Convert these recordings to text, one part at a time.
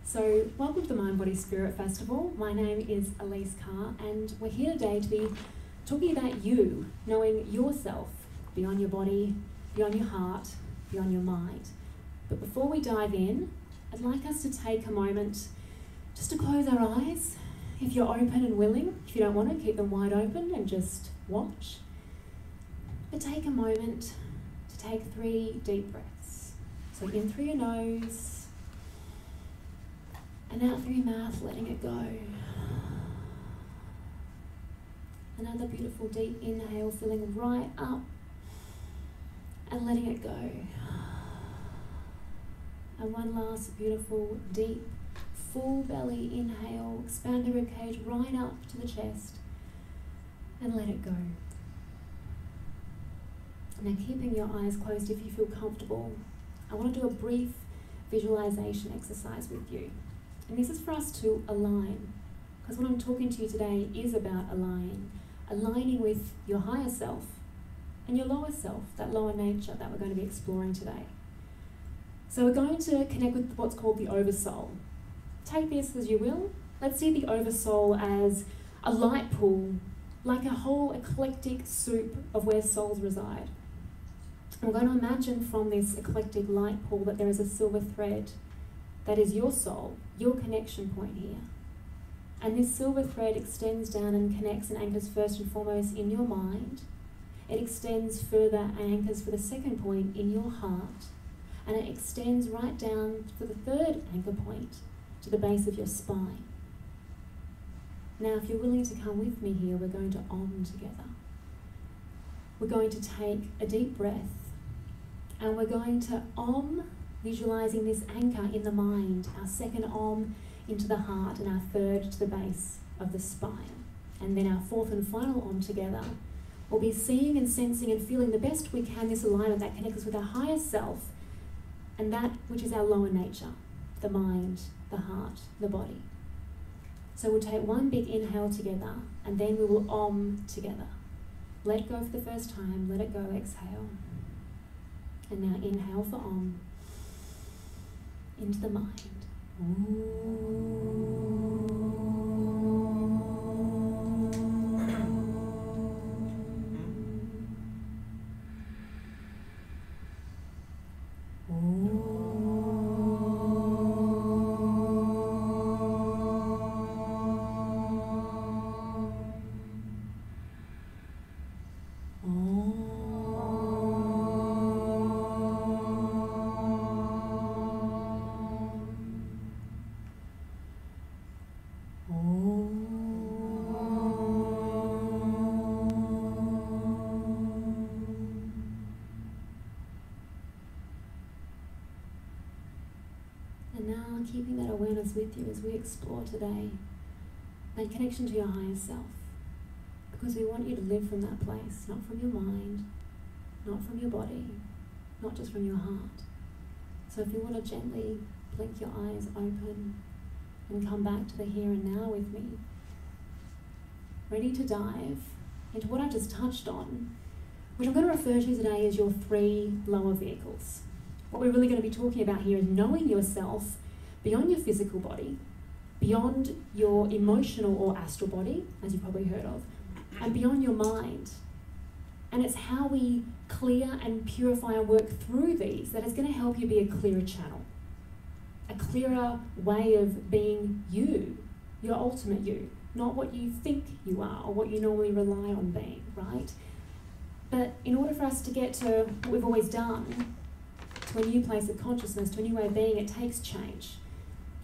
So, welcome to the Mind Body Spirit Festival. My name is Elise Carr, and we're here today to be talking about you, knowing yourself beyond your body, beyond your heart, beyond your mind. But before we dive in, I'd like us to take a moment just to close our eyes. If you're open and willing, if you don't want to, keep them wide open and just watch. But take a moment to take 3 deep breaths. So in through your nose and out through your mouth, letting it go. Another beautiful deep inhale, filling right up and letting it go. And one last beautiful deep full belly inhale, expand the ribcage right up to the chest and let it go. Now, keeping your eyes closed if you feel comfortable, I want to do a brief visualization exercise with you. And this is for us to align, because what I'm talking to you today is about aligning with your higher self and your lower self, that lower nature that we're going to be exploring today. So we're going to connect with what's called the Oversoul. Take this as you will. Let's see the Oversoul as a light pool, like a whole eclectic soup of where souls reside. And we're going to imagine from this eclectic light pool that there is a silver thread that is your soul, your connection point here. And this silver thread extends down and connects and anchors first and foremost in your mind. It extends further and anchors for the second point in your heart. And it extends right down for the third anchor point to the base of your spine. Now, if you're willing to come with me here, we're going to Om together. We're going to take a deep breath and we're going to Om, visualizing this anchor in the mind, our second Om into the heart and our third to the base of the spine. And then our fourth and final Om together. We'll be seeing and sensing and feeling the best we can this alignment that connects us with our higher self and that which is our lower nature, the mind, the heart, the body. So we'll take one big inhale together and then we will Om together. Let go for the first time, let it go, exhale. And now inhale for Om into the mind. And now, keeping that awareness with you as we explore today, that connection to your higher self. Because we want you to live from that place, not from your mind, not from your body, not just from your heart. So if you want to gently blink your eyes open and come back to the here and now with me, ready to dive into what I just touched on, which I'm going to refer to today as your 3 lower vehicles. What we're really going to be talking about here is knowing yourself beyond your physical body, beyond your emotional or astral body, as you've probably heard of, and beyond your mind. And it's how we clear and purify and work through these that is going to help you be a clearer channel, a clearer way of being you, your ultimate you, not what you think you are or what you normally rely on being, right? But in order for us to get to what we've always done, to a new place of consciousness, to a new way of being, it takes change.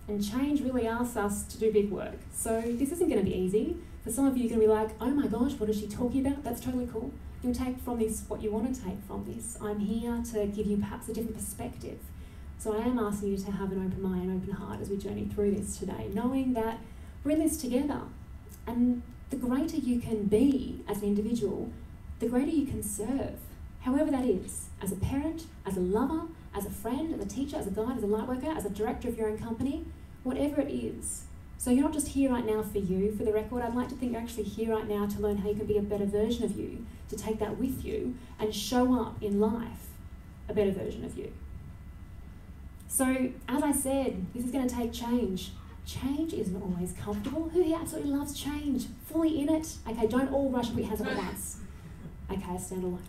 And change really asks us to do big work. So this isn't going to be easy. For some of you, you're going to be like, oh my gosh, what is she talking about? That's totally cool. You'll take from this what you want to take from this. I'm here to give you perhaps a different perspective. So I am asking you to have an open mind and open heart as we journey through this today, knowing that we're in this together. And the greater you can be as an individual, the greater you can serve, however that is, as a parent, as a lover, as a friend, as a teacher, as a guide, as a light worker, as a director of your own company, whatever it is. So you're not just here right now for you, for the record. I'd like to think you're actually here right now to learn how you can be a better version of you, to take that with you and show up in life a better version of you. So, as I said, this is going to take change. Change isn't always comfortable. Who here absolutely loves change? Fully in it? Okay, don't all rush and put your hands up at once. Okay, I stand alone.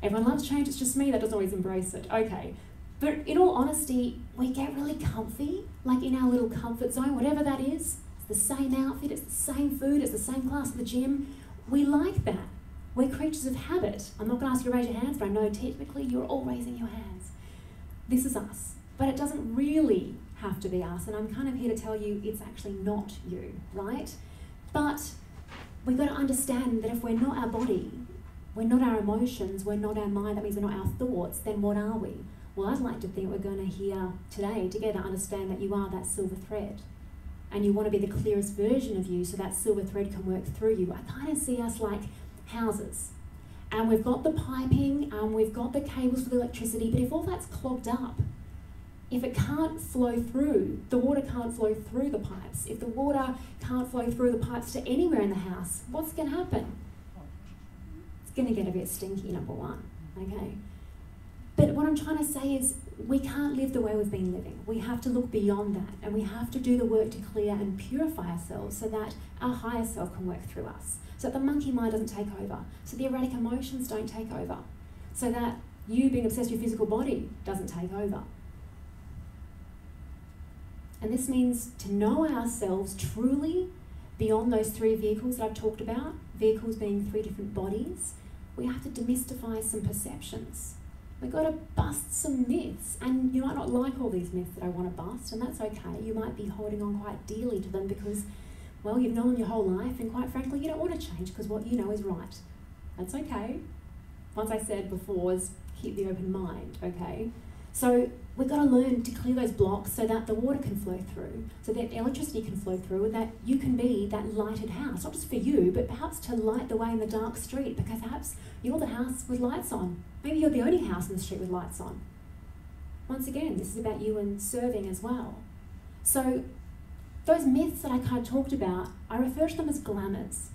Everyone loves change, it's just me that doesn't always embrace it. Okay. But in all honesty, we get really comfy, like in our little comfort zone, whatever that is. It's the same outfit, it's the same food, it's the same class at the gym. We like that. We're creatures of habit. I'm not going to ask you to raise your hands, but I know technically you're all raising your hands. This is us. But it doesn't really have to be us, and I'm kind of here to tell you it's actually not you, right? But we've got to understand that if we're not our body, we're not our emotions, we're not our mind, that means we're not our thoughts, then what are we? Well, I'd like to think we're going to hear today together understand that you are that silver thread. And you want to be the clearest version of you so that silver thread can work through you. I kind of see us like houses. And we've got the piping, we've got the cables for the electricity, but if all that's clogged up, if it can't flow through, the water can't flow through the pipes. If the water can't flow through the pipes to anywhere in the house, what's going to happen? It's going to get a bit stinky, number one, okay? But what I'm trying to say is we can't live the way we've been living. We have to look beyond that, and we have to do the work to clear and purify ourselves so that our higher self can work through us, so that the monkey mind doesn't take over, so the erratic emotions don't take over, so that you being obsessed with your physical body doesn't take over. And this means to know ourselves truly beyond those three vehicles that I've talked about, vehicles being three different bodies. We have to demystify some perceptions. We've got to bust some myths, and you might not like all these myths that I want to bust, and that's okay. You might be holding on quite dearly to them because, well, you've known them your whole life, and quite frankly, you don't want to change because what you know is right. That's okay. Once I said before is keep the open mind, okay? So we've got to learn to clear those blocks so that the water can flow through, so that electricity can flow through, and that you can be that lighted house, not just for you, but perhaps to light the way in the dark street, because perhaps you're the house with lights on. Maybe you're the only house in the street with lights on. Once again, this is about you and serving as well. So those myths that I kind of talked about, I refer to them as glamours.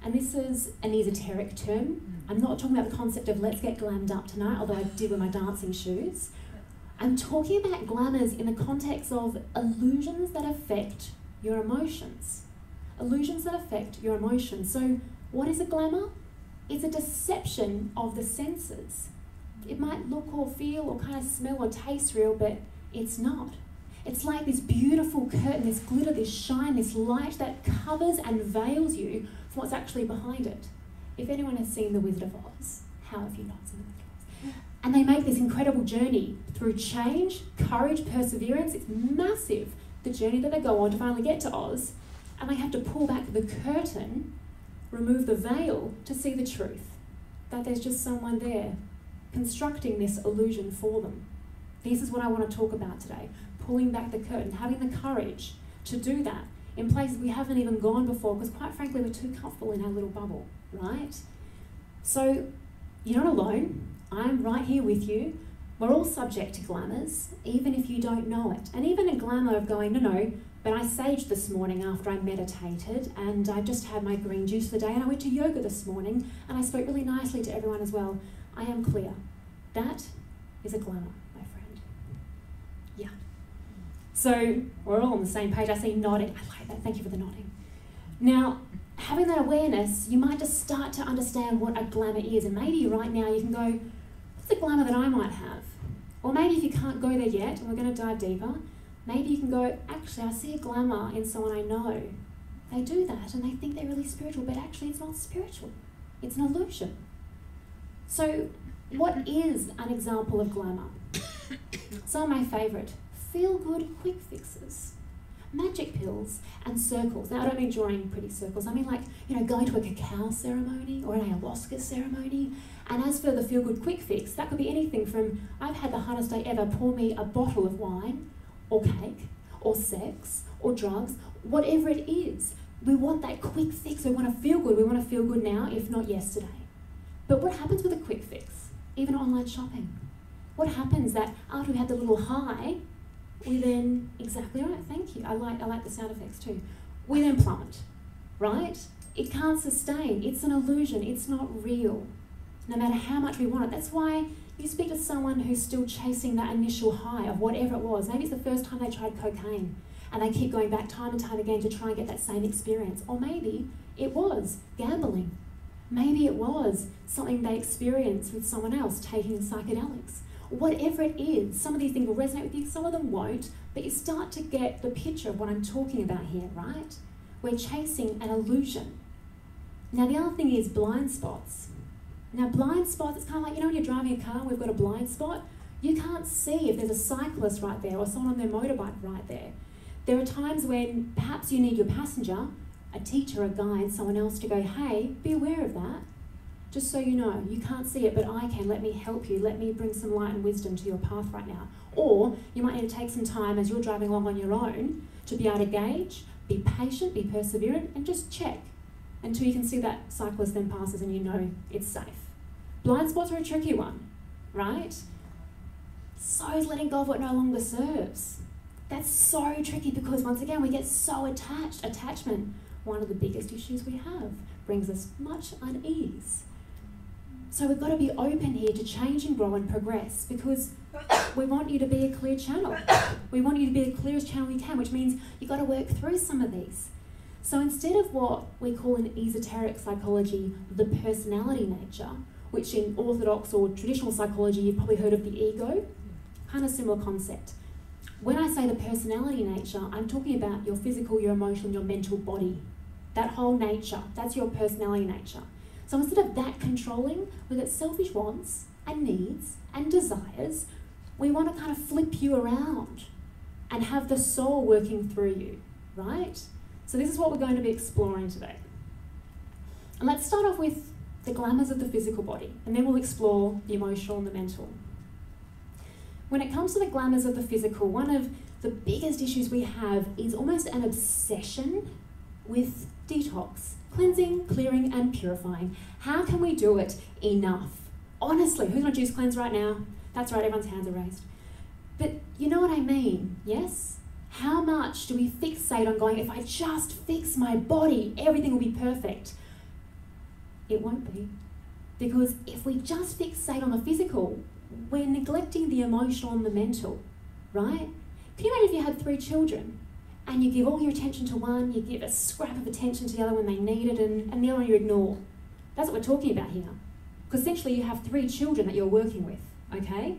And this is an esoteric term. I'm not talking about the concept of let's get glammed up tonight, although I did with my dancing shoes. I'm talking about glamours in the context of illusions that affect your emotions. Illusions that affect your emotions. So what is a glamour? It's a deception of the senses. It might look or feel or kind of smell or taste real, but it's not. It's like this beautiful curtain, this glitter, this shine, this light that covers and veils you from what's actually behind it. If anyone has seen The Wizard of Oz, how have you not seen The Wizard of Oz? And they make this incredible journey through change, courage, perseverance. It's massive, the journey that they go on to finally get to Oz. And they have to pull back the curtain, remove the veil to see the truth. That there's just someone there constructing this illusion for them. This is what I want to talk about today. Pulling back the curtain, having the courage to do that in places we haven't even gone before, because quite frankly, we're too comfortable in our little bubble, right? So you're not alone. I'm right here with you. We're all subject to glamours, even if you don't know it. And even a glamour of going, no, but I saged this morning after I meditated, and I just had my green juice for the day, and I went to yoga this morning, and I spoke really nicely to everyone as well. I am clear. That is a glamour, my friend. Yeah. So we're all on the same page. I see nodding. I like that. Thank you for the nodding. Now, having that awareness, you might just start to understand what a glamour is, and maybe right now you can go, what's the glamour that I might have? Or maybe if you can't go there yet, and we're going to dive deeper, maybe you can go, actually, I see a glamour in someone I know. They do that, and they think they're really spiritual, but actually it's not spiritual. It's an illusion. So what is an example of glamour? Some of my favourite, feel-good quick fixes. Magic pills and circles. Now, I don't mean drawing pretty circles. I mean like, going to a cacao ceremony or an ayahuasca ceremony. And as for the feel-good quick fix, that could be anything from, I've had the hardest day ever, pour me a bottle of wine or cake or sex or drugs, whatever it is. We want that quick fix. We want to feel good. We want to feel good now, if not yesterday. But what happens with a quick fix? Even online shopping. What happens that after we had the little high, we then, exactly right, thank you. I like the sound effects too. We then plummet, right? It can't sustain. It's an illusion. It's not real. No matter how much we want it. That's why You speak to someone who's still chasing that initial high of whatever it was. Maybe it's the first time they tried cocaine and they keep going back time and time again to try and get that same experience. Or maybe it was gambling. Maybe it was something they experienced with someone else, taking psychedelics. Whatever it is, some of these things will resonate with you, some of them won't, but you start to get the picture of what I'm talking about here, right? We're chasing an illusion. Now the other thing is blind spots. Now blind spots, it's kind of like, when you're driving a car, we've got a blind spot. You can't see if there's a cyclist right there or someone on their motorbike right there. There are times when perhaps you need your passenger, a teacher, a guide, someone else to go, hey, be aware of that. Just so you know, you can't see it, but I can. Let me help you. Let me bring some light and wisdom to your path right now. Or you might need to take some time as you're driving along on your own to be able to gauge, be patient, be perseverant, and just check until you can see that cyclist then passes and you know it's safe. Blind spots are a tricky one, right? So is letting go of what no longer serves. That's so tricky because once again, we get so attached. Attachment, one of the biggest issues we have, brings us much unease. So we've got to be open here to change and grow and progress because we want you to be a clear channel. We want you to be the clearest channel you can, which means you've got to work through some of these. So instead of what we call in esoteric psychology, the personality nature, which in orthodox or traditional psychology, you've probably heard of the ego, kind of similar concept. When I say the personality nature, I'm talking about your physical, your emotional, your mental body. That whole nature, that's your personality nature. So instead of that controlling, we've got selfish wants and needs and desires, we want to kind of flip you around and have the soul working through you, right? So this is what we're going to be exploring today. And let's start off with the glamours of the physical body, and then we'll explore the emotional and the mental. When it comes to the glamours of the physical, one of the biggest issues we have is almost an obsession with detox, cleansing, clearing, and purifying. How can we do it enough? Honestly, who's on juice cleanse right now? That's right, everyone's hands are raised. But you know what I mean, yes? How much do we fixate on going, if I just fix my body, everything will be perfect? It won't be. Because if we just fixate on the physical, we're neglecting the emotional and the mental, right? Can you imagine if you had 3 children and you give all your attention to one, you give a scrap of attention to the other when they need it, and the other one you ignore? That's what we're talking about here. Because essentially you have 3 children that you're working with, okay?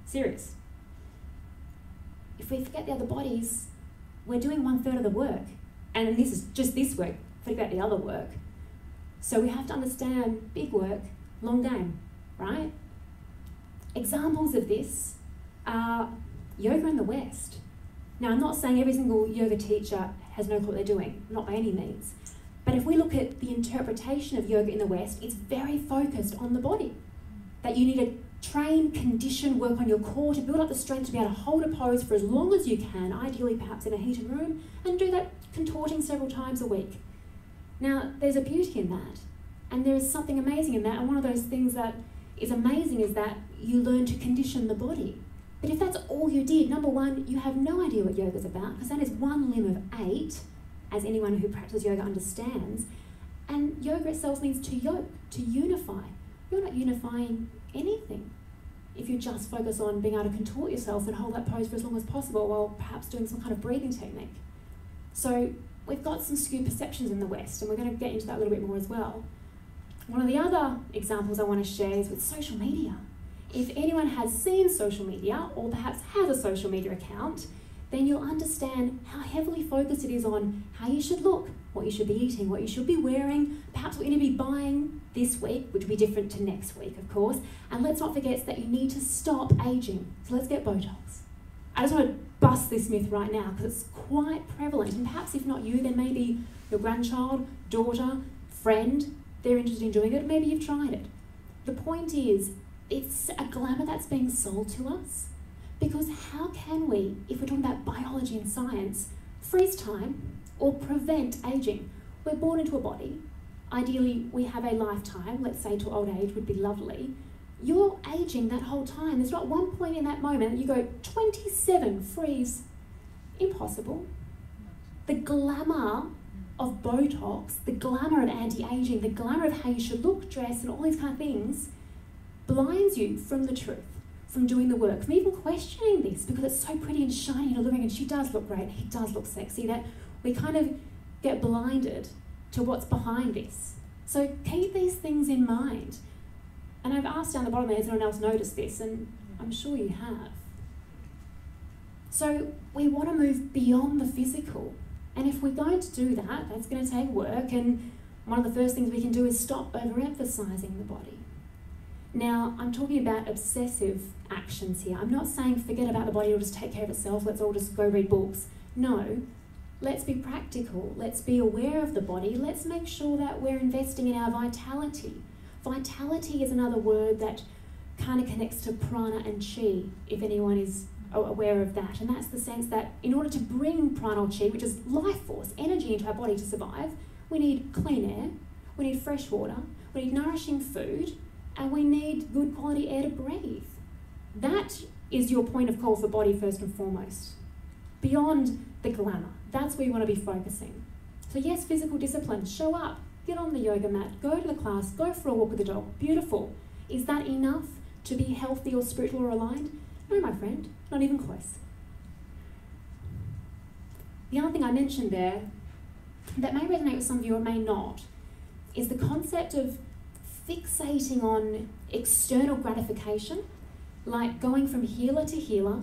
Serious. If we forget the other bodies, we're doing 1/3 of the work. And this is just this work, forget about the other work. So we have to understand big work, long game, right? Examples of this are yoga in the West. Now, I'm not saying every single yoga teacher has no clue what they're doing, not by any means. But if we look at the interpretation of yoga in the West, it's very focused on the body. That you need to train, condition, work on your core to build up the strength to be able to hold a pose for as long as you can, ideally perhaps in a heated room, and do that contorting several times a week. Now, there's a beauty in that, and there is something amazing in that, and one of those things that is amazing is that you learn to condition the body. But if that's all you did, number one, you have no idea what yoga's about, because that is one limb of 8, as anyone who practices yoga understands, and yoga itself means to yoke, to unify. You're not unifying anything if you just focus on being able to contort yourself and hold that pose for as long as possible while perhaps doing some kind of breathing technique. So we've got some skewed perceptions in the West, and we're going to get into that a little bit more as well. One of the other examples I want to share is with social media. If anyone has seen social media, or perhaps has a social media account, then you'll understand how heavily focused it is on how you should look, what you should be eating, what you should be wearing, perhaps what you need to be buying this week, which will be different to next week, of course. And let's not forget that you need to stop aging. So let's get Botox. I just want to bust this myth right now because it's quite prevalent. And perhaps if not you, then maybe your grandchild, daughter, friend, they're interested in doing it. Maybe you've tried it. The point is, it's a glamour that's being sold to us. Because how can we, if we're talking about biology and science, freeze time or prevent aging? We're born into a body. Ideally, we have a lifetime, let's say to old age would be lovely. You're aging that whole time. There's not one point in that moment that you go, 27, freeze. Impossible. The glamour of Botox, the glamour of anti-aging, the glamour of how you should look, dress, and all these kind of things blinds you from the truth, from doing the work, from even questioning this because it's so pretty and shiny and alluring and she does look great, he does look sexy, that we kind of get blinded to what's behind this. So keep these things in mind. And I've asked down the bottom there, has anyone else noticed this? And I'm sure you have. So we want to move beyond the physical. And if we're going to do that, that's going to take work. And one of the first things we can do is stop overemphasizing the body. Now, I'm talking about obsessive actions here. I'm not saying forget about the body, it'll just take care of itself, let's all just go read books. No, let's be practical. Let's be aware of the body. Let's make sure that we're investing in our vitality. Vitality is another word that kind of connects to prana and chi, if anyone is aware of that. And that's the sense that in order to bring prana or chi, which is life force, energy into our body to survive, we need clean air, we need fresh water, we need nourishing food, and we need good quality air to breathe. That is your point of call for body first and foremost. Beyond the glamour, that's where you want to be focusing. So yes, physical discipline, show up, get on the yoga mat, go to the class, go for a walk with the dog, beautiful. Is that enough to be healthy or spiritual or aligned? No, my friend, not even close. The other thing I mentioned there that may resonate with some of you or may not is the concept of fixating on external gratification, like going from healer to healer,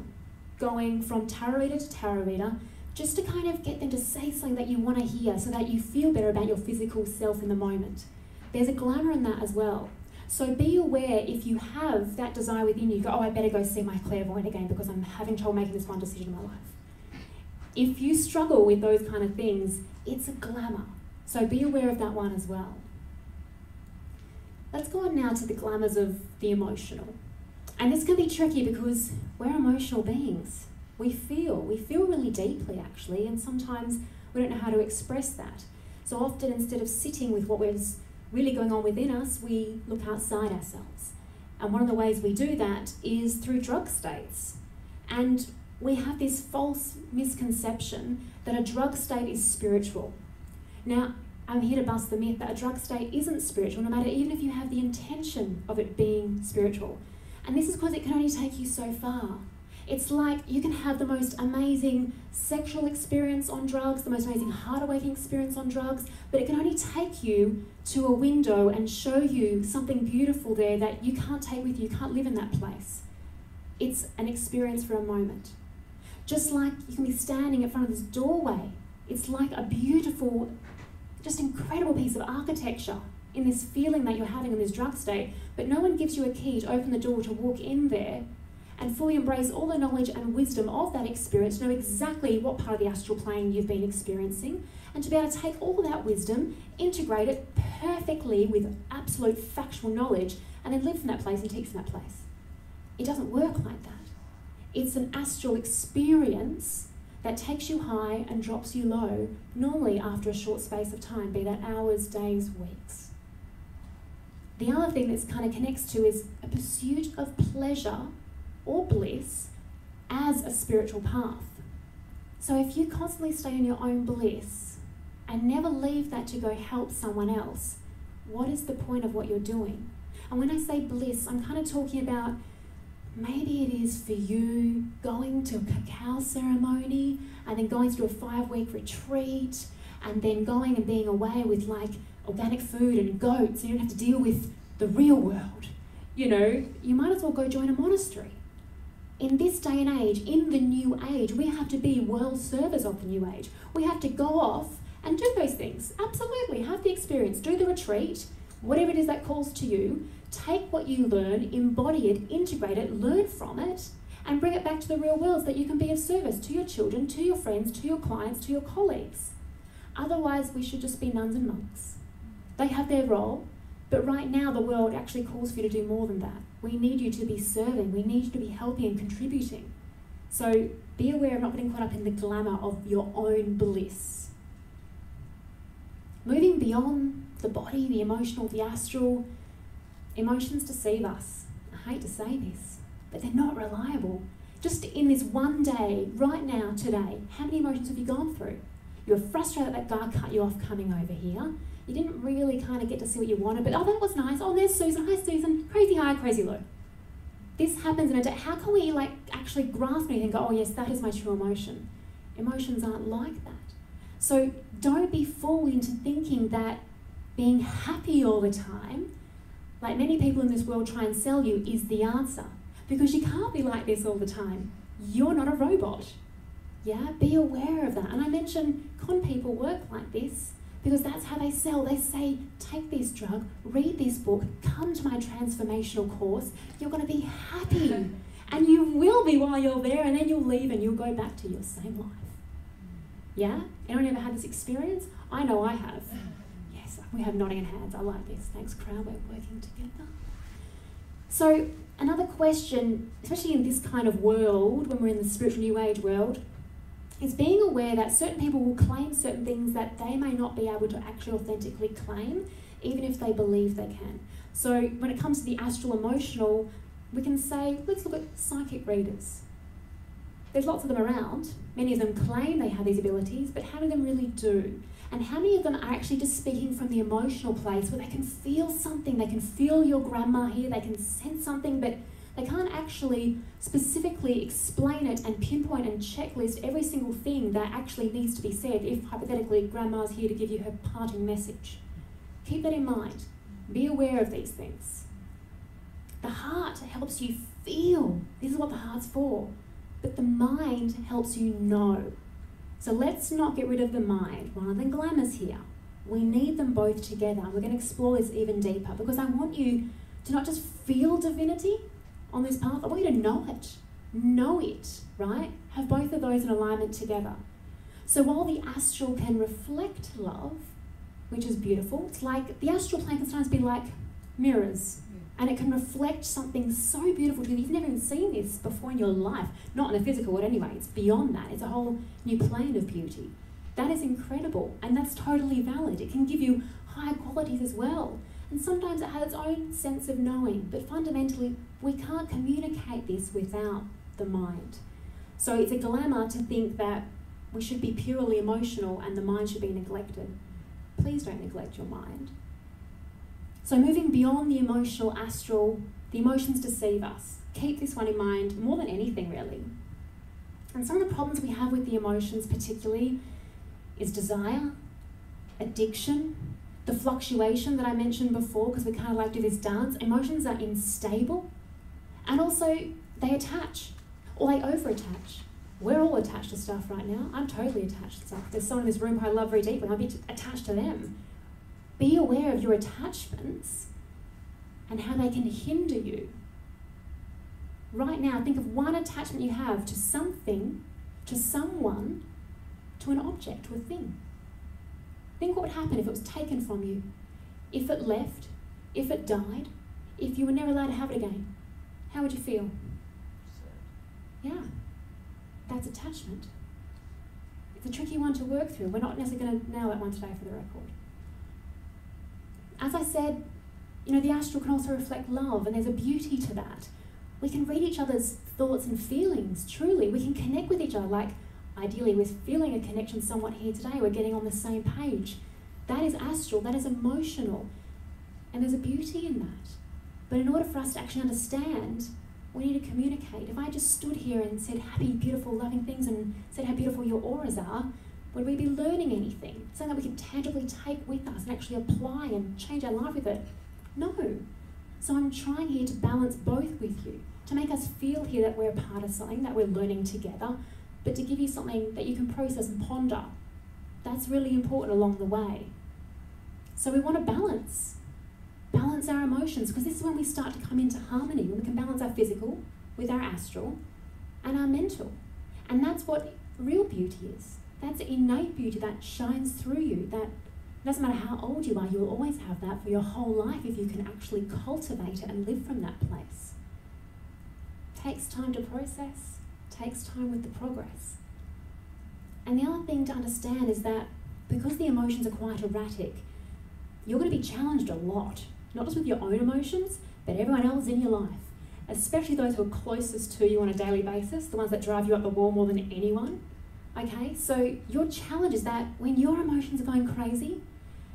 going from tarot reader to tarot reader, just to kind of get them to say something that you want to hear so that you feel better about your physical self in the moment. There's a glamour in that as well. So be aware if you have that desire within you, go, oh, I better go see my clairvoyant again because I'm having trouble making this one decision in my life. If you struggle with those kind of things, it's a glamour. So be aware of that one as well. Let's go on now to the glamours of the emotional. And this can be tricky because we're emotional beings. We feel really deeply actually, and sometimes we don't know how to express that. So often instead of sitting with what is really going on within us, we look outside ourselves. And one of the ways we do that is through drug states. And we have this false misconception that a drug state is spiritual. Now, I'm here to bust the myth that a drug state isn't spiritual, no matter even if you have the intention of it being spiritual. And this is because it can only take you so far. It's like you can have the most amazing sexual experience on drugs, the most amazing heart-awakening experience on drugs, but it can only take you to a window and show you something beautiful there that you can't take with you, you can't live in that place. It's an experience for a moment. Just like you can be standing in front of this doorway, it's like a beautiful, just incredible piece of architecture in this feeling that you're having in this drug state, but no one gives you a key to open the door to walk in there and fully embrace all the knowledge and wisdom of that experience, know exactly what part of the astral plane you've been experiencing, and to be able to take all of that wisdom, integrate it perfectly with absolute factual knowledge, and then live from that place and teach from that place. It doesn't work like that. It's an astral experience that takes you high and drops you low, normally after a short space of time, be that hours, days, weeks. The other thing this kind of connects to is a pursuit of pleasure or bliss as a spiritual path. So if you constantly stay in your own bliss and never leave that to go help someone else, what is the point of what you're doing? And when I say bliss, I'm kind of talking about maybe it is for you going to a cacao ceremony and then going to do a 5-week retreat and then going and being away with like organic food and goats, and you don't have to deal with the real world. You know, you might as well go join a monastery. In this day and age, in the new age, we have to be world servers of the new age. We have to go off and do those things. Absolutely, have the experience, do the retreat, whatever it is that calls to you. Take what you learn, embody it, integrate it, learn from it, and bring it back to the real world so that you can be of service to your children, to your friends, to your clients, to your colleagues. Otherwise, we should just be nuns and monks. They have their role, but right now the world actually calls for you to do more than that. We need you to be serving, we need you to be helping and contributing. So be aware of not getting caught up in the glamour of your own bliss. Moving beyond the body, the emotional, the astral, emotions deceive us. I hate to say this, but they're not reliable. Just in this one day, right now, today, how many emotions have you gone through? You're frustrated that guy cut you off coming over here. You didn't really kind of get to see what you wanted, but oh, that was nice. Oh, there's Susan. Hi, Susan. Crazy high, crazy low. This happens in a day. How can we like actually grasp anything and go, oh yes, that is my true emotion? Emotions aren't like that. So don't be fooled into thinking that being happy all the time, like many people in this world try and sell you, is the answer. Because you can't be like this all the time. You're not a robot. Yeah, be aware of that. And I mentioned con people work like this because that's how they sell. They say, take this drug, read this book, come to my transformational course, you're going to be happy. And you will be while you're there, and then you'll leave and you'll go back to your same life. Yeah? Anyone ever had this experience? I know I have. Yes, we have nodding hands. I like this. Thanks, crowd. We're working together. So another question, especially in this kind of world, when we're in the spiritual New Age world, is being aware that certain people will claim certain things that they may not be able to actually authentically claim, even if they believe they can. So when it comes to the astral emotional, we can say, let's look at psychic readers. There's lots of them around. Many of them claim they have these abilities, but how many of them really do? And how many of them are actually just speaking from the emotional place where they can feel something, they can feel your grandma here, they can sense something, but they can't actually specifically explain it and pinpoint and checklist every single thing that actually needs to be said if, hypothetically, grandma's here to give you her parting message. Keep that in mind. Be aware of these things. The heart helps you feel. This is what the heart's for. But the mind helps you know. So let's not get rid of the mind rather than Glamour's here. We need them both together. We're going to explore this even deeper because I want you to not just feel divinity on this path, I want you to know it. Know it, right? Have both of those in alignment together. So while the astral can reflect love, which is beautiful, it's like the astral plane can sometimes be like mirrors. And it can reflect something so beautiful to you. You've never even seen this before in your life. Not in the physical world anyway. It's beyond that. It's a whole new plane of beauty. That is incredible. And that's totally valid. It can give you high qualities as well. And sometimes it has its own sense of knowing. But fundamentally, we can't communicate this without the mind. So it's a glamour to think that we should be purely emotional and the mind should be neglected. Please don't neglect your mind. So moving beyond the emotional astral, the emotions deceive us. Keep this one in mind more than anything really. And some of the problems we have with the emotions particularly is desire, addiction, the fluctuation that I mentioned before because we kind of like to do this dance. Emotions are unstable and also they attach or they over-attach. We're all attached to stuff right now. I'm totally attached to stuff. There's someone in this room who I love very deeply and I'll be attached to them. Be aware of your attachments and how they can hinder you. Right now, think of one attachment you have to something, to someone, to an object, to a thing. Think what would happen if it was taken from you, if it left, if it died, if you were never allowed to have it again. How would you feel? Yeah, that's attachment. It's a tricky one to work through. We're not necessarily going to nail that one today for the record. As I said, you know, the astral can also reflect love, and there's a beauty to that. We can read each other's thoughts and feelings, truly. We can connect with each other, like ideally we're feeling a connection somewhat here today. We're getting on the same page. That is astral, that is emotional, and there's a beauty in that. But in order for us to actually understand, we need to communicate. If I just stood here and said happy, beautiful, loving things and said how beautiful your auras are, would we be learning anything? Something that we can tangibly take with us and actually apply and change our life with it? No. So I'm trying here to balance both with you, to make us feel here that we're a part of something, that we're learning together, but to give you something that you can process and ponder. That's really important along the way. So we want to balance our emotions, because this is when we start to come into harmony, when we can balance our physical with our astral and our mental. And that's what real beauty is. That's innate beauty that shines through you. That doesn't matter how old you are, you'll always have that for your whole life if you can actually cultivate it and live from that place. Takes time to process, takes time with the progress. And the other thing to understand is that because the emotions are quite erratic, you're going to be challenged a lot, not just with your own emotions, but everyone else in your life, especially those who are closest to you on a daily basis, the ones that drive you up the wall more than anyone. Okay, so your challenge is that when your emotions are going crazy,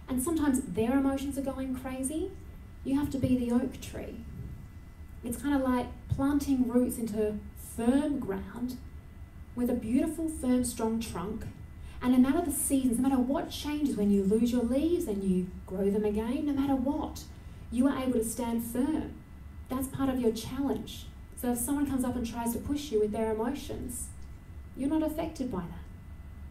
and sometimes their emotions are going crazy, you have to be the oak tree. It's kind of like planting roots into firm ground with a beautiful, firm, strong trunk. And no matter the seasons, no matter what changes, when you lose your leaves and you grow them again, no matter what, you are able to stand firm. That's part of your challenge. So if someone comes up and tries to push you with their emotions, you're not affected by that.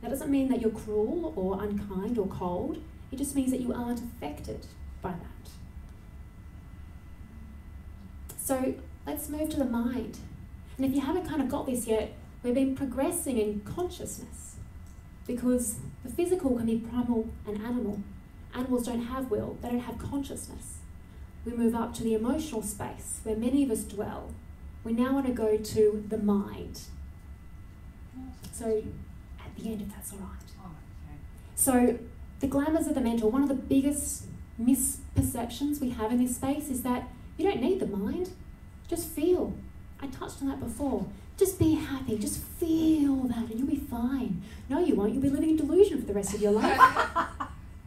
That doesn't mean that you're cruel or unkind or cold. It just means that you aren't affected by that. So let's move to the mind. And if you haven't kind of got this yet, we've been progressing in consciousness, because the physical can be primal and animal. Animals don't have will, they don't have consciousness. We move up to the emotional space where many of us dwell. We now want to go to the mind. So at the end, if that's all right. Oh, okay. So the glamours of the mental, one of the biggest misperceptions we have in this space is that you don't need the mind, just feel. I touched on that before. Just be happy, just feel that and you'll be fine. No, you won't, you'll be living in delusion for the rest of your life.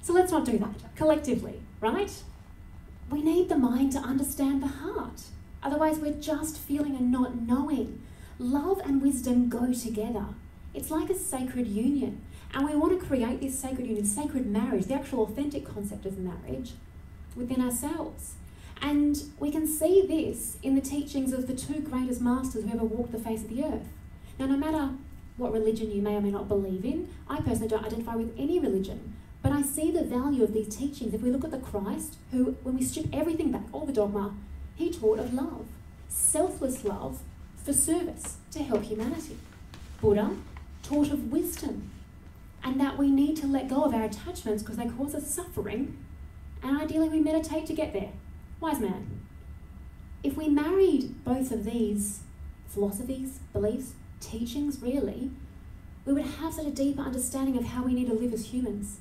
So let's not do that, collectively, right? We need the mind to understand the heart. Otherwise we're just feeling and not knowing. Love and wisdom go together. It's like a sacred union. And we want to create this sacred union, sacred marriage, the actual authentic concept of marriage within ourselves. And we can see this in the teachings of the two greatest masters who ever walked the face of the earth. Now, no matter what religion you may or may not believe in, I personally don't identify with any religion, but I see the value of these teachings. If we look at the Christ, who, when we strip everything back, all the dogma, he taught of love, selfless love for service to help humanity. Buddha taught of wisdom, and that we need to let go of our attachments because they cause us suffering, and ideally we meditate to get there. Wise man. If we married both of these philosophies, beliefs, teachings, really, we would have such a deeper understanding of how we need to live as humans.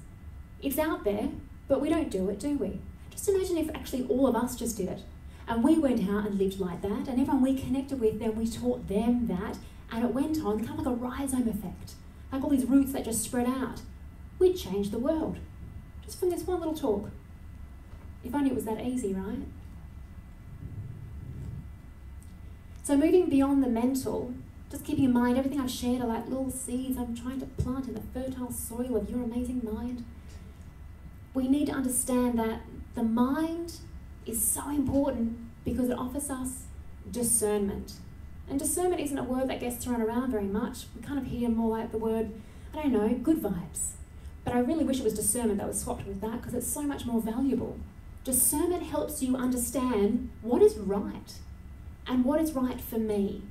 It's out there, but we don't do it, do we? Just imagine if actually all of us just did it, and we went out and lived like that, and everyone we connected with, then we taught them that, and it went on, kind of like a rhizome effect, like all these roots that just spread out. We'd change the world, just from this one little talk. If only it was that easy, right? So moving beyond the mental, just keeping in mind everything I've shared are like little seeds I'm trying to plant in the fertile soil of your amazing mind. We need to understand that the mind is so important because it offers us discernment. And discernment isn't a word that gets thrown around very much. We kind of hear more like the word, I don't know, good vibes. But I really wish it was discernment that was swapped with that because it's so much more valuable. Discernment helps you understand what is right and what is right for me.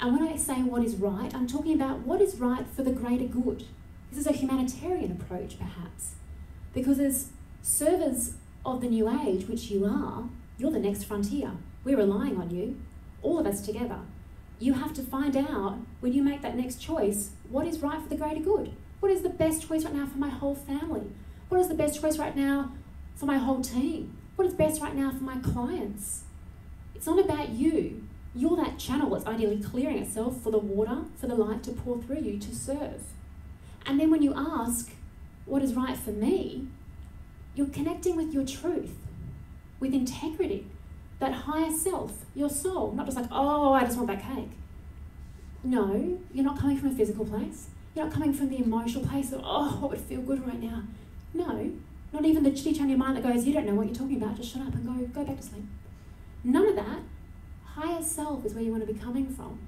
And when I say what is right, I'm talking about what is right for the greater good. This is a humanitarian approach, perhaps, because as servers of the new age, which you are, you're the next frontier. We're relying on you, all of us together. You have to find out, when you make that next choice, what is right for the greater good. What is the best choice right now for my whole family? What is the best choice right now for my whole team? What is best right now for my clients? It's not about you. You're that channel that's ideally clearing itself for the water, for the light to pour through you to serve. And then when you ask, what is right for me, you're connecting with your truth, with integrity, that higher self, your soul, not just like, oh, I just want that cake. No, you're not coming from a physical place. You're not coming from the emotional place of, oh, what would feel good right now. No. Not even the chitty in your mind that goes, you don't know what you're talking about, just shut up and go back to sleep. None of that. Higher self is where you want to be coming from.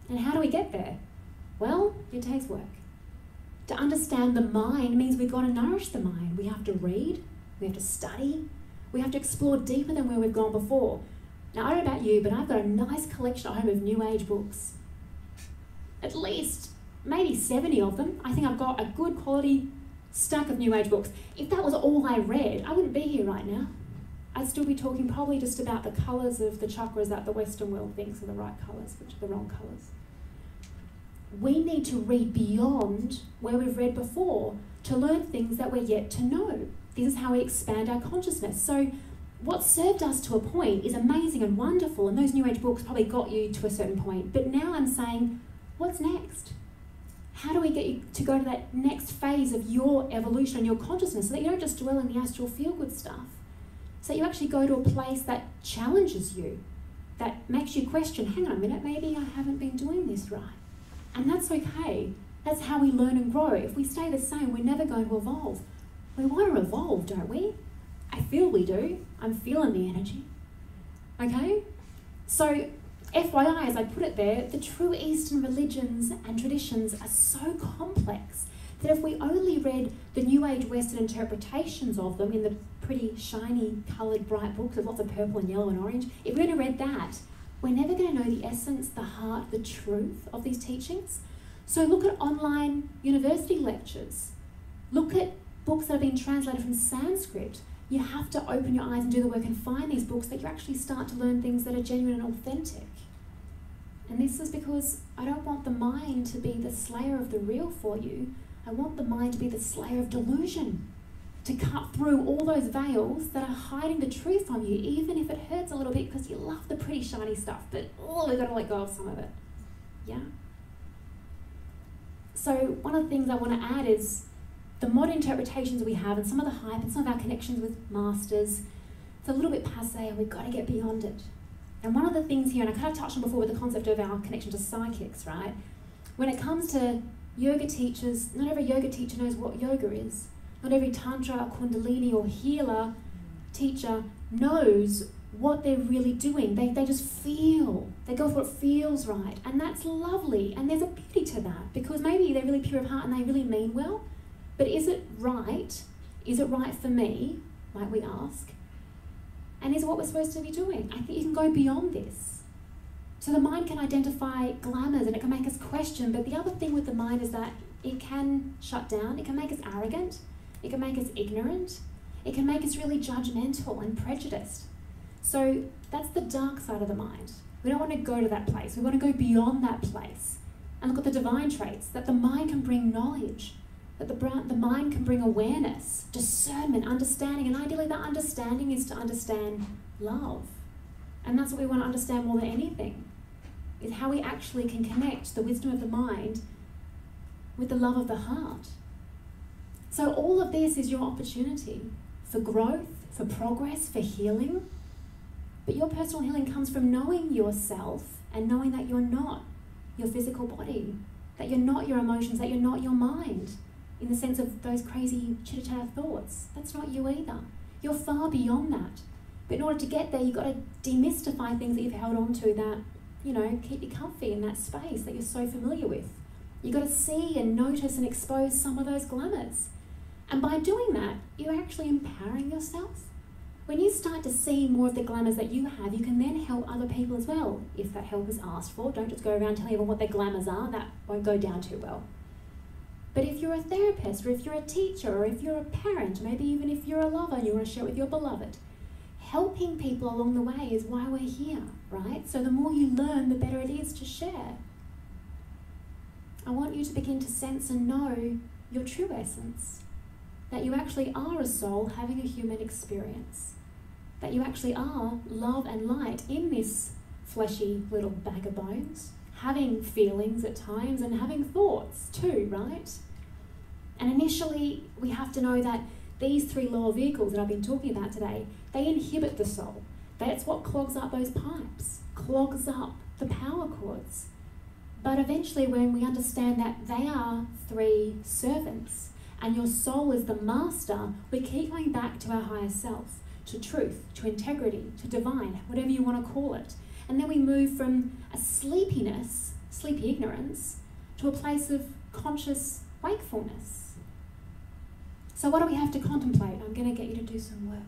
And how do we get there? Well, it takes work. To understand the mind means we've got to nourish the mind. We have to read, we have to study, we have to explore deeper than where we've gone before. Now, I don't know about you, but I've got a nice collection at home of New Age books. At least maybe 70 of them. I think I've got a good quality stack of New Age books. If that was all I read, I wouldn't be here right now. I'd still be talking probably just about the colours of the chakras that the Western world thinks are the right colours, which are the wrong colours. We need to read beyond where we've read before to learn things that we're yet to know. This is how we expand our consciousness. So what served us to a point is amazing and wonderful, and those New Age books probably got you to a certain point. But now I'm saying, what's next? How do we get you to go to that next phase of your evolution and your consciousness so that you don't just dwell in the astral feel-good stuff? So that you actually go to a place that challenges you, that makes you question, hang on a minute, maybe I haven't been doing this right. And that's okay. That's how we learn and grow. If we stay the same, we're never going to evolve. We want to evolve, don't we? I feel we do. I'm feeling the energy. Okay? So, FYI, as I put it there, the true Eastern religions and traditions are so complex that if we only read the New Age Western interpretations of them in the pretty shiny coloured bright books with lots of purple and yellow and orange, if we only read that, we're never going to know the essence, the heart, the truth of these teachings. So look at online university lectures. Look at books that have been translated from Sanskrit. You have to open your eyes and do the work and find these books that you actually start to learn things that are genuine and authentic. And this is because I don't want the mind to be the slayer of the real for you. I want the mind to be the slayer of delusion, to cut through all those veils that are hiding the truth from you, even if it hurts a little bit because you love the pretty shiny stuff, but we've got to let go of some of it. Yeah? So one of the things I want to add is the modern interpretations we have and some of the hype and some of our connections with masters, it's a little bit passé and we've got to get beyond it. And one of the things here, and I kind of touched on before with the concept of our connection to psychics, right? When it comes to yoga teachers, not every yoga teacher knows what yoga is. Not every tantra, kundalini or healer teacher knows what they're really doing. They just feel. They go for what feels right. And that's lovely. And there's a beauty to that because maybe they're really pure of heart and they really mean well. But is it right? Is it right for me? Might we ask? And is it what we're supposed to be doing? I think you can go beyond this. So the mind can identify glamours and it can make us question. But the other thing with the mind is that it can shut down. It can make us arrogant. It can make us ignorant. It can make us really judgmental and prejudiced. So that's the dark side of the mind. We don't want to go to that place. We want to go beyond that place and look at the divine traits, that the mind can bring knowledge, that the mind can bring awareness, discernment, understanding, and ideally that understanding is to understand love. And that's what we want to understand more than anything, is how we actually can connect the wisdom of the mind with the love of the heart. So all of this is your opportunity for growth, for progress, for healing. But your personal healing comes from knowing yourself and knowing that you're not your physical body, that you're not your emotions, that you're not your mind, in the sense of those crazy chitter-chatter thoughts. That's not you either. You're far beyond that. But in order to get there, you've got to demystify things that you've held on to that, keep you comfy in that space that you're so familiar with. You've got to see and notice and expose some of those glamours. And by doing that, you're actually empowering yourself. When you start to see more of the glamours that you have, you can then help other people as well, if that help is asked for. Don't just go around telling everyone what their glamours are. That won't go down too well. But if you're a therapist, or if you're a teacher, or if you're a parent, maybe even if you're a lover and you want to share with your beloved, helping people along the way is why we're here, right? So the more you learn, the better it is to share. I want you to begin to sense and know your true essence, that you actually are a soul having a human experience, that you actually are love and light in this fleshy little bag of bones, having feelings at times and having thoughts too, right? And initially, we have to know that these three lower vehicles that I've been talking about today, they inhibit the soul. That's what clogs up those pipes, clogs up the power cords. But eventually, when we understand that they are three servants and your soul is the master, we keep going back to our higher self, to truth, to integrity, to divine, whatever you want to call it. And then we move from a sleepiness, sleepy ignorance, to a place of conscious wakefulness. So what do we have to contemplate? I'm going to get you to do some work.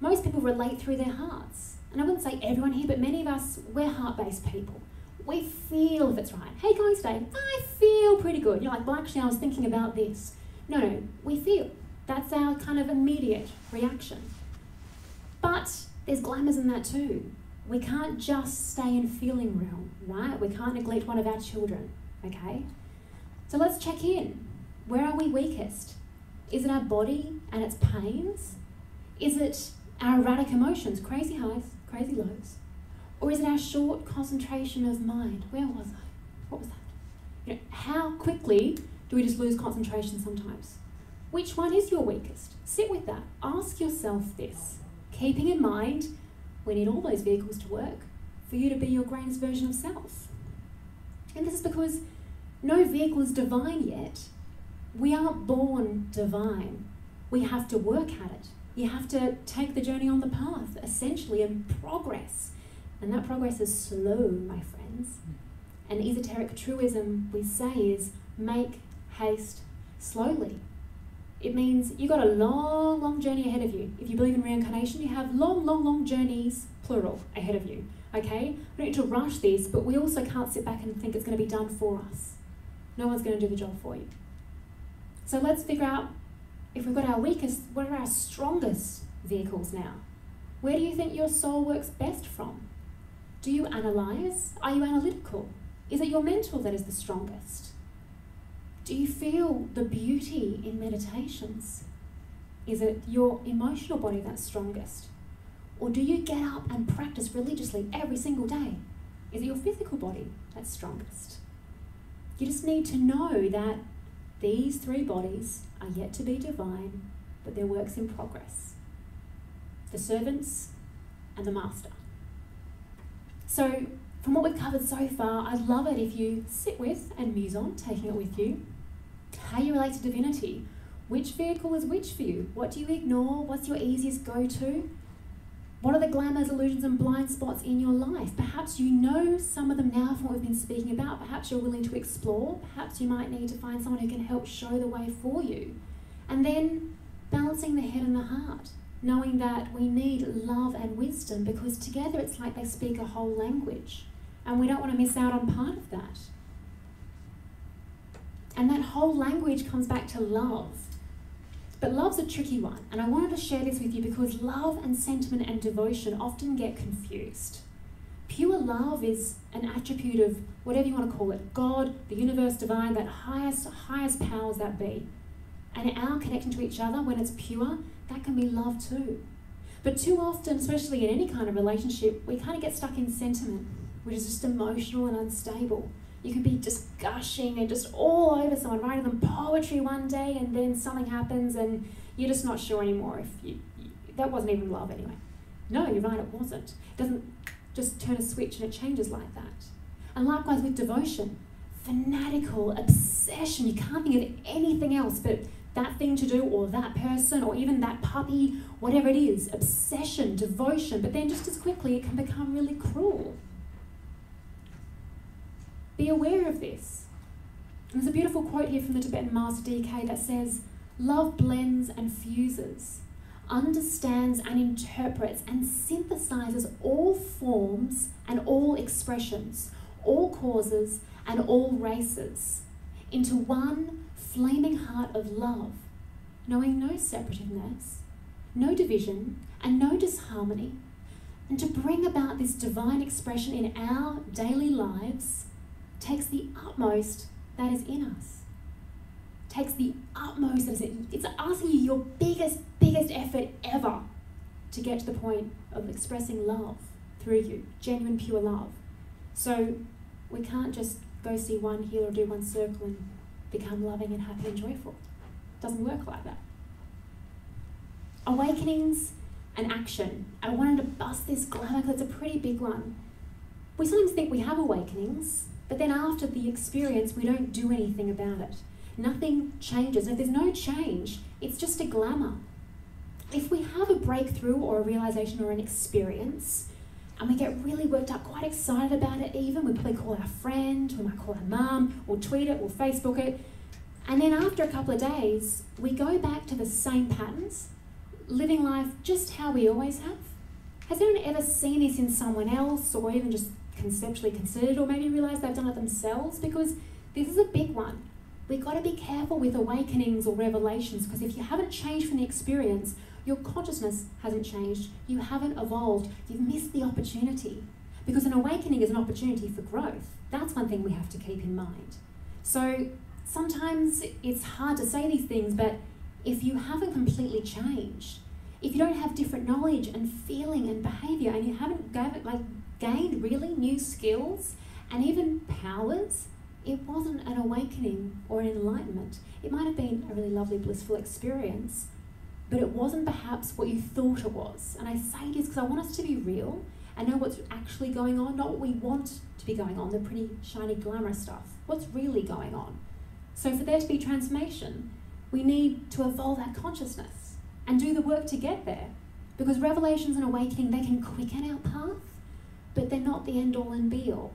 Most people relate through their hearts. And I wouldn't say everyone here, but many of us, we're heart-based people. We feel if it's right. Hey, going today? I feel pretty good. You're like, well, actually, I was thinking about this. No, we feel. That's our kind of immediate reaction. But there's glamours in that too. We can't just stay in feeling realm, right? We can't neglect one of our children, okay? So let's check in. Where are we weakest? Is it our body and its pains? Is it our erratic emotions, crazy highs, crazy lows? Or is it our short concentration of mind? Where was I? What was that? How quickly do we just lose concentration sometimes? Which one is your weakest? Sit with that. Ask yourself this, keeping in mind we need all those vehicles to work for you to be your greatest version of self. And this is because no vehicle is divine yet. We aren't born divine. We have to work at it. You have to take the journey on the path, essentially, and progress. And that progress is slow, my friends. An esoteric truism we say is make haste slowly. It means you've got a long, long journey ahead of you. If you believe in reincarnation, you have long, long, long journeys, plural, ahead of you. Okay? We don't need to rush this, but we also can't sit back and think it's going to be done for us. No one's going to do the job for you. So let's figure out, if we've got our weakest, what are our strongest vehicles now? Where do you think your soul works best from? Do you analyze? Are you analytical? Is it your mental that is the strongest? Do you feel the beauty in meditations? Is it your emotional body that's strongest? Or do you get up and practice religiously every single day? Is it your physical body that's strongest? You just need to know that these three bodies are yet to be divine, but they're works in progress. The servants and the master. So, from what we've covered so far, I'd love it if you sit with and muse on, taking it with you, how you relate to divinity. Which vehicle is which for you? What do you ignore? What's your easiest go-to? What are the glamours, illusions, and blind spots in your life? Perhaps you know some of them now from what we've been speaking about. Perhaps you're willing to explore. Perhaps you might need to find someone who can help show the way for you. And then balancing the head and the heart, knowing that we need love and wisdom, because together it's like they speak a whole language. And we don't want to miss out on part of that. And that whole language comes back to love. But love's a tricky one, and I wanted to share this with you because love and sentiment and devotion often get confused. Pure love is an attribute of whatever you want to call it, God, the universe, divine, that highest powers that be. And our connection to each other, when it's pure, that can be love too. But too often, especially in any kind of relationship, we kind of get stuck in sentiment, which is just emotional and unstable. You can be just gushing and just all over someone, writing them poetry one day, and then something happens and you're just not sure anymore if that wasn't even love anyway. No, you're right, it wasn't. It doesn't just turn a switch and it changes like that. And likewise with devotion, fanatical obsession. You can't think of anything else but that thing to do, or that person, or even that puppy, whatever it is. Obsession, devotion, but then just as quickly it can become really cruel. Be aware of this. And there's a beautiful quote here from the Tibetan master DK that says, "Love blends and fuses, understands and interprets and synthesizes all forms and all expressions, all causes and all races into one flaming heart of love, knowing no separativeness, no division and no disharmony, and to bring about this divine expression in our daily lives takes the utmost that is in us. Takes the utmost that is in. It's asking you your biggest effort ever to get to the point of expressing love through you, genuine, pure love. So we can't just go see one heal or do one circle and become loving and happy and joyful. It doesn't work like that. Awakenings and action. I wanted to bust this glamour because it's a pretty big one. We sometimes think we have awakenings, but then after the experience, we don't do anything about it. Nothing changes. And if there's no change, it's just a glamour. If we have a breakthrough or a realization or an experience, and we get really worked up, quite excited about it even, we probably call our friend, we might call our mum, we'll tweet it, we'll Facebook it, and then after a couple of days, we go back to the same patterns, living life just how we always have. Has anyone ever seen this in someone else, or even just conceptually considered, or maybe realised they've done it themselves? Because this is a big one. We've got to be careful with awakenings or revelations, because if you haven't changed from the experience, your consciousness hasn't changed, you haven't evolved, you've missed the opportunity. Because an awakening is an opportunity for growth. That's one thing we have to keep in mind. So sometimes it's hard to say these things, but if you haven't completely changed, if you don't have different knowledge and feeling and behaviour, and you haven't gained really new skills and even powers it wasn't an awakening or an enlightenment. It might have been a really lovely, blissful experience, but it wasn't perhaps what you thought it was. And I say this because I want us to be real and know what's actually going on, not what we want to be going on, the pretty shiny glamour stuff. What's really going on? So for there to be transformation, we need to evolve our consciousness and do the work to get there. Because revelations and awakening, they can quicken our path, but they're not the end all and be all.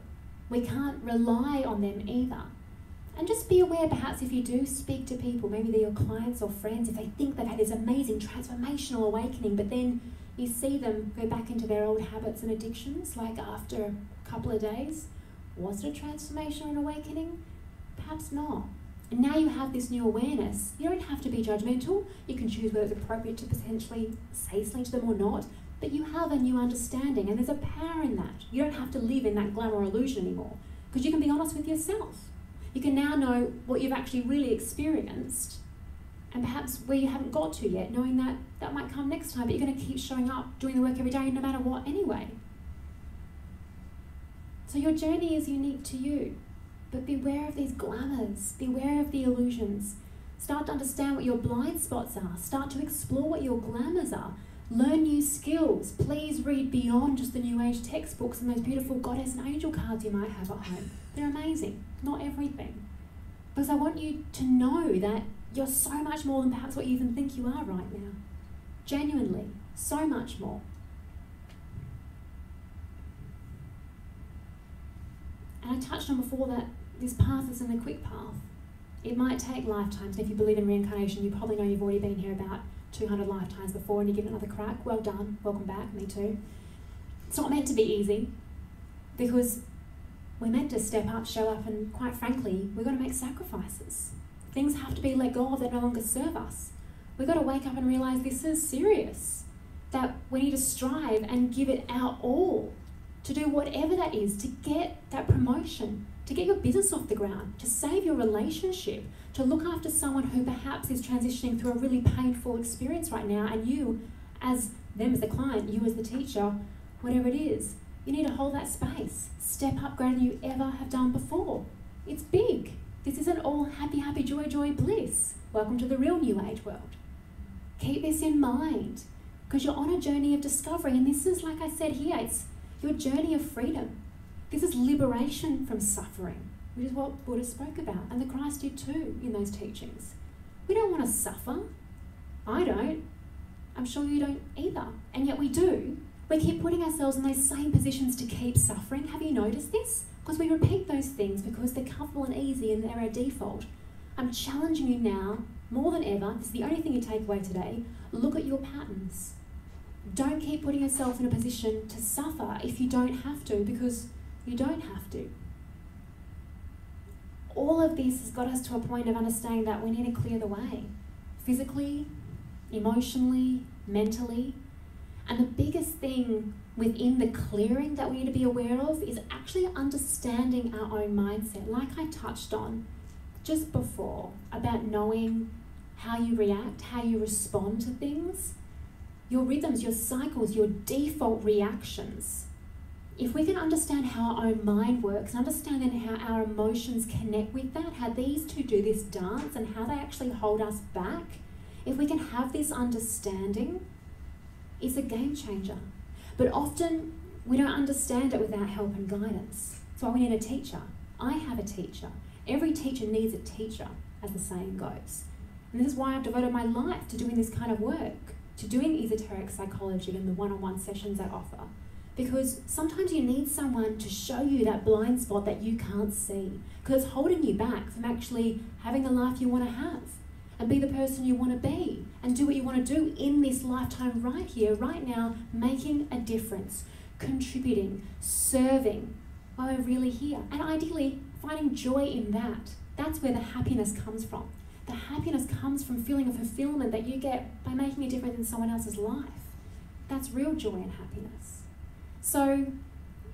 We can't rely on them either. And just be aware, perhaps if you do speak to people, maybe they're your clients or friends, if they think they've had this amazing transformational awakening, but then you see them go back into their old habits and addictions, like after a couple of days. Was it a transformation and awakening? Perhaps not. And now you have this new awareness. You don't have to be judgmental. You can choose whether it's appropriate to potentially say something to them or not, but you have a new understanding, and there's a power in that. You don't have to live in that glamour illusion anymore, because you can be honest with yourself. You can now know what you've actually really experienced, and perhaps where you haven't got to yet, knowing that that might come next time, but you're going to keep showing up, doing the work every day, no matter what anyway. So your journey is unique to you, but beware of these glamours, beware of the illusions. Start to understand what your blind spots are. Start to explore what your glamours are. Learn new skills. Please read beyond just the New Age textbooks and those beautiful goddess and angel cards you might have at home. They're amazing, not everything. Because I want you to know that you're so much more than perhaps what you even think you are right now. Genuinely, so much more. And I touched on before that this path isn't a quick path. It might take lifetimes. And if you believe in reincarnation, you probably know you've already been here about 200 lifetimes before and you give it another crack. Well done, welcome back, me too. It's not meant to be easy, because we're meant to step up, show up, and quite frankly, we've got to make sacrifices. Things have to be let go of that no longer serve us. We've got to wake up and realise this is serious, that we need to strive and give it our all to do whatever that is, to get that promotion, to get your business off the ground, to save your relationship, to look after someone who perhaps is transitioning through a really painful experience right now, and you, as them as the client, you as the teacher, whatever it is, you need to hold that space. Step up greater than you ever have done before. It's big. This isn't all happy, happy, joy, joy, bliss. Welcome to the real New Age world. Keep this in mind, because you're on a journey of discovery, and this is, like I said here, it's your journey of freedom. This is liberation from suffering, which is what Buddha spoke about, and the Christ did too in those teachings. We don't want to suffer. I don't. I'm sure you don't either. And yet we do. We keep putting ourselves in those same positions to keep suffering. Have you noticed this? Because we repeat those things because they're comfortable and easy and they're our default. I'm challenging you now, more than ever, this is the only thing you take away today, look at your patterns. Don't keep putting yourself in a position to suffer if you don't have to, because you don't have to. All of this has got us to a point of understanding that we need to clear the way, physically, emotionally, mentally. And the biggest thing within the clearing that we need to be aware of is actually understanding our own mindset, like I touched on just before, about knowing how you react, how you respond to things, your rhythms, your cycles, your default reactions. If we can understand how our own mind works and understand then how our emotions connect with that, how these two do this dance and how they actually hold us back, if we can have this understanding, it's a game changer. But often we don't understand it without help and guidance. That's why we need a teacher. I have a teacher. Every teacher needs a teacher, as the saying goes. And this is why I've devoted my life to doing this kind of work, to doing esoteric psychology and the one-on-one sessions I offer. Because sometimes you need someone to show you that blind spot that you can't see, because it's holding you back from actually having the life you want to have and be the person you want to be and do what you want to do in this lifetime right here, right now, making a difference, contributing, serving while we're really here. And ideally, finding joy in that. That's where the happiness comes from. The happiness comes from feeling a fulfillment that you get by making a difference in someone else's life. That's real joy and happiness. So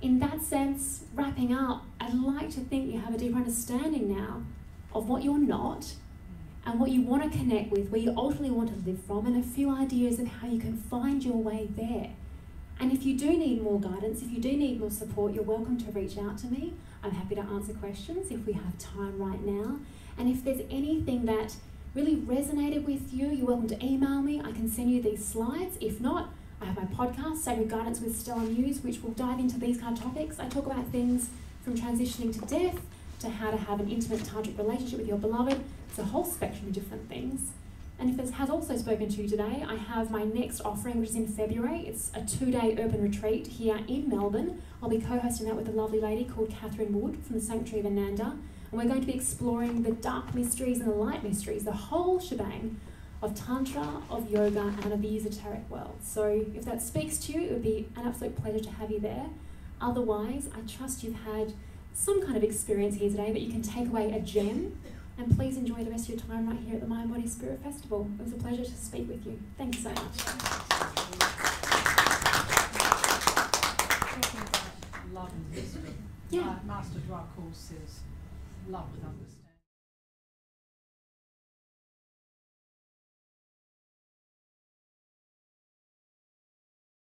in that sense, wrapping up, I'd like to think you have a deeper understanding now of what you're not and what you want to connect with, where you ultimately want to live from, and a few ideas of how you can find your way there. And if you do need more guidance, if you do need more support, you're welcome to reach out to me. I'm happy to answer questions if we have time right now. And if there's anything that really resonated with you, you're welcome to email me. I can send you these slides. If not, I have my podcast, Sacred Guidance with StellaMuse, which will dive into these kind of topics. I talk about things from transitioning to death, to how to have an intimate tantric relationship with your beloved. It's a whole spectrum of different things. And if this has also spoken to you today, I have my next offering, which is in February. It's a 2-day urban retreat here in Melbourne. I'll be co-hosting that with a lovely lady called Catherine Wood from the Sanctuary of Ananda. And we're going to be exploring the dark mysteries and the light mysteries, the whole shebang of Tantra, of yoga, and of the esoteric world. So if that speaks to you, it would be an absolute pleasure to have you there. Otherwise, I trust you've had some kind of experience here today, but you can take away a gem. And please enjoy the rest of your time right here at the Mind, Body, Spirit Festival. It was a pleasure to speak with you. Thank you so much. Talking about love and wisdom. Yeah. Master Dra course says love with understanding.